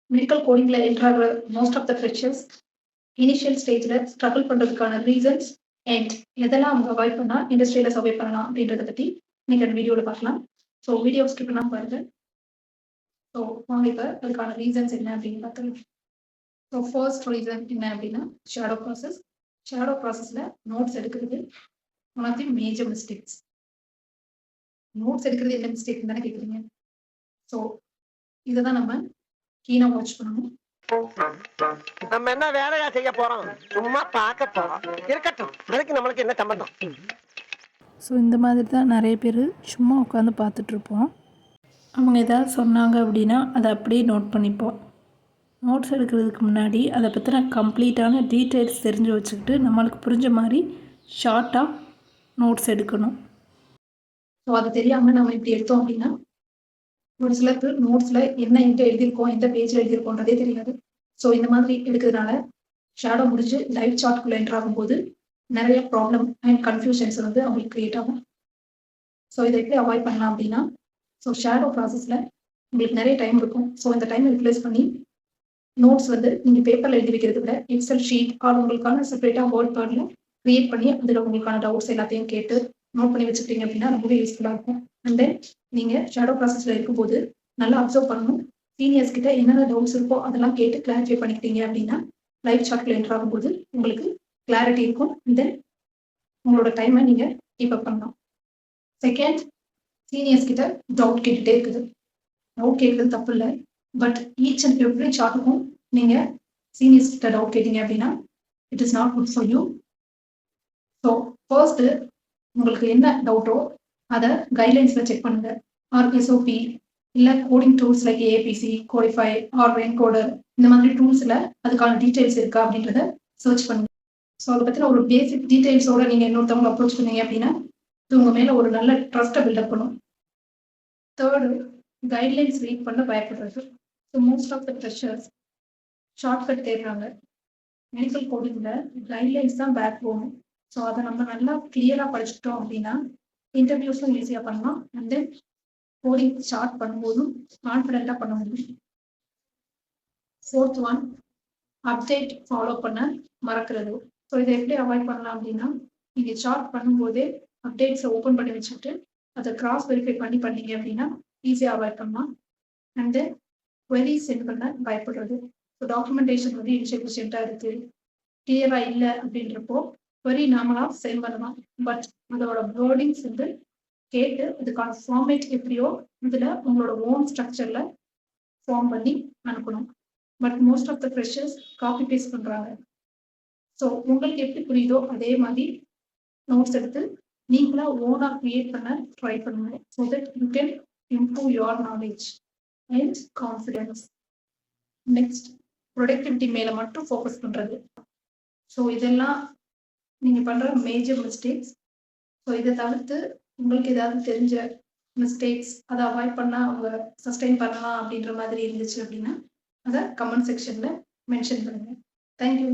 Medical கோடிங்ல என்ட்ராகிற most of the freshers initial ஸ்டேஜ்ல ஸ்ட்ரகிள் பண்றதுக்கான ரீசன்ஸ் அண்ட் எதெல்லாம் அவங்க அவாய்ட் பண்ணா இண்டஸ்ட்ரியில சர்வே பண்ணலாம் அப்படின்றத பத்தி இன்னைக்கு அந்த வீடியோல பார்க்கலாம். ஸோ வீடியோ ஸ்கிப் பண்ணாம பாருங்க. ஸோ வாங்க இப்போ அதுக்கான ரீசன்ஸ் என்ன அப்படின்னு பார்த்துக்கலாம். ஸோ ஃபர்ஸ்ட் ரீசன் என்ன அப்படின்னா ஷேடோ ப்ராசஸ். ஷேடோ ப்ராசஸ்ல நோட்ஸ் எடுக்கிறது one of the major mistakes. Notes எடுக்கிறது என்ன மிஸ்டேக் தானே கேட்குறீங்க. ஸோ இதை தான் நம்ம கீனா வாட்ச் பண்ணணும். நம்ம என்ன வேலையா செய்ய போறோம், சும்மா பார்க்க போறோம். இருக்கட்டும், அதுக்கு நம்மளுக்கு என்ன சம்பந்தம்? ஸோ இந்த மாதிரி தான் நிறைய பேர் சும்மா உட்காந்து பார்த்துட்ருப்போம். அவங்க ஏதாவது சொன்னாங்க அப்படின்னா அதை அப்படியே நோட் பண்ணிப்போம். நோட்ஸ் எடுக்கிறதுக்கு முன்னாடி அதை பற்றின கம்ப்ளீட்டான டீட்டெயில்ஸ் தெரிஞ்சு வச்சுக்கிட்டு நம்மளுக்கு புரிஞ்ச மாதிரி ஷார்ட்டாக நோட்ஸ் எடுக்கணும். ஸோ அது தெரியாமல் நம்ம இப்படி எடுத்தோம் அப்படின்னா ஒரு சிலருக்கு நோட்ஸில் என்ன எங்கே எழுதியிருக்கோம், எந்த பேஜில் எழுதியிருக்கோன்றதே தெரியாது. ஸோ இந்த மாதிரி எடுக்கிறதுனால ஷேடோ முடிஞ்சு லைவ் சார்ட்குள்ளே என்ட்ரு ஆகும்போது நிறைய ப்ராப்ளம் அண்ட் கன்ஃபியூஷன்ஸ் வந்து அவங்களுக்கு கிரியேட் ஆகும். ஸோ இதை எப்படி அவாய்ட் பண்ணலாம் அப்படின்னா, ஸோ ஷேடோ ப்ராசஸில் உங்களுக்கு நிறைய டைம் இருக்கும். ஸோ இந்த டைம் யூட்டிலைஸ் பண்ணி நோட்ஸ் வந்து நீங்கள் பேப்பரில் எழுதி வைக்கிறத விட எக்ஸல் ஷீட் ஆர் உங்களுக்கான செப்பரேட்டாக வேர்ட் பேர்டில் க்ரியேட் பண்ணி அதில் உங்களுக்கான டவுட்ஸ் எல்லாத்தையும் கேட்டு நோட் பண்ணி வச்சுக்கிட்டீங்க அப்படின்னா ரொம்பவே யூஸ்ஃபுல்லாக இருக்கும். அண்ட் தென் நீங்கள் ஷேடோ ப்ராசஸில் இருக்கும்போது நல்லா அப்சர்வ் பண்ணணும். சீனியர்ஸ் கிட்ட என்னென்ன டவுட்ஸ் இருக்கோ அதெல்லாம் கேட்டு கிளாரிஃபை பண்ணிக்கிட்டீங்க அப்படின்னா லைவ் சார்ட்ல என்ட்ரு ஆகும்போது உங்களுக்கு கிளாரிட்டி இருக்கும். அண்ட் தென் உங்களோட டைமை நீங்கள் கீப் அப் பண்ணலாம். செகண்ட், சீனியர்ஸ் கிட்ட டவுட் கேட்டுகிட்டே இருக்குது. டவுட் கேட்குறது தப்பு இல்லை, பட் ஈச் அண்ட் எவ்ரி சார்ட்டுக்கும் நீங்கள் சீனியர்ஸ் கிட்ட டவுட் கேட்டீங்க அப்படின்னா it is not good for you. So first உங்களுக்கு என்ன டவுட்டோ அதை கைட்லைன்ஸில் செக் பண்ணுங்க. ஆர் எஸ்ஓபி இல்லை coding tools like ABC, Codify or encoder இந்த மாதிரி டூல்ஸில் அதுக்கான டீட்டெயில்ஸ் இருக்கா அப்படின்றத சர்ச் பண்ணுங்க. ஸோ அதை பற்றின ஒரு பேசிக் டீட்டெயில்ஸோட நீங்கள் இன்னொருத்தவங்க அப்ரோச் பண்ணீங்க அப்படின்னா இது உங்கள் மேலே ஒரு நல்ல ட்ரஸ்ட்டை பில்டப் பண்ணும். தேர்டு, கைட்லைன்ஸ் ரீட் பண்ண பயப்படுறது. So most of the freshers shortcut தேடுறாங்க. மெடிக்கல் கோடிங்கில் கைட்லைன்ஸ் தான் பேக் போகணும். ஸோ அதை நம்ம நல்லா கிளியராக படிச்சுட்டோம் அப்படின்னா இன்டர்வியூஸும் ஈஸியாக பண்ணலாம். அண்ட் தென் கோடிங் ஸ்டார்ட் பண்ணும்போதும் கான்ஃபிடென்ட்டாக பண்ண முடியும். ஃபோர்த் ஒன், அப்டேட் ஃபாலோ பண்ண மறக்கிறது. ஸோ இதை எப்படி அவாய்ட் பண்ணலாம் அப்படின்னா நீங்கள் ஸ்டார்ட் பண்ணும்போதே அப்டேட்ஸை ஓப்பன் பண்ணி வச்சுட்டு அதை கிராஸ் வெரிஃபை பண்ணீங்க அப்படின்னா ஈஸியாக அவாய்ட் பண்ணலாம். அண்ட் தென் query சென்ட் பண்ண பயப்படுறது. ஸோ டாக்குமெண்டேஷன் வந்து இன்சஃபிஷியண்ட்டாக இருக்குது, கிளியராக இல்லை அப்படின்றப்போ query நாமளாக சென்ட் பண்ணலாம். பட் அதோட வேர்டிங்ஸ் வந்து கேட்டு அதுக்கான ஃபார்மேட் எப்படியோ இதில் உங்களோட ஓன் ஸ்ட்ரக்சரில் ஃபார்ம் பண்ணி அனுப்பணும். But most of the freshers copy paste பண்ணுறாங்க. ஸோ உங்களுக்கு எப்படி புரியுதோ அதே மாதிரி நோட்ஸ் எடுத்து நீங்களாக ஓனாக க்ரியேட் பண்ண ட்ரை பண்ணுங்க. So that you can improve your knowledge and confidence. Next, productivity மேலே மட்டும் ஃபோக்கஸ் பண்ணுறது. ஸோ இதெல்லாம் நீங்கள் பண்ணுற மேஜர் மிஸ்டேக்ஸ். ஸோ இதை தவிர்த்து உங்களுக்கு ஏதாவது தெரிஞ்ச மிஸ்டேக்ஸ் அதை அவாய்ட் பண்ணால் அவங்க சஸ்டெயின் பண்ணலாம் அப்படின்ற மாதிரி இருந்துச்சு அப்படின்னா அதை கமெண்ட் செக்ஷனில் மென்ஷன் பண்ணுங்கள். தேங்க்யூ.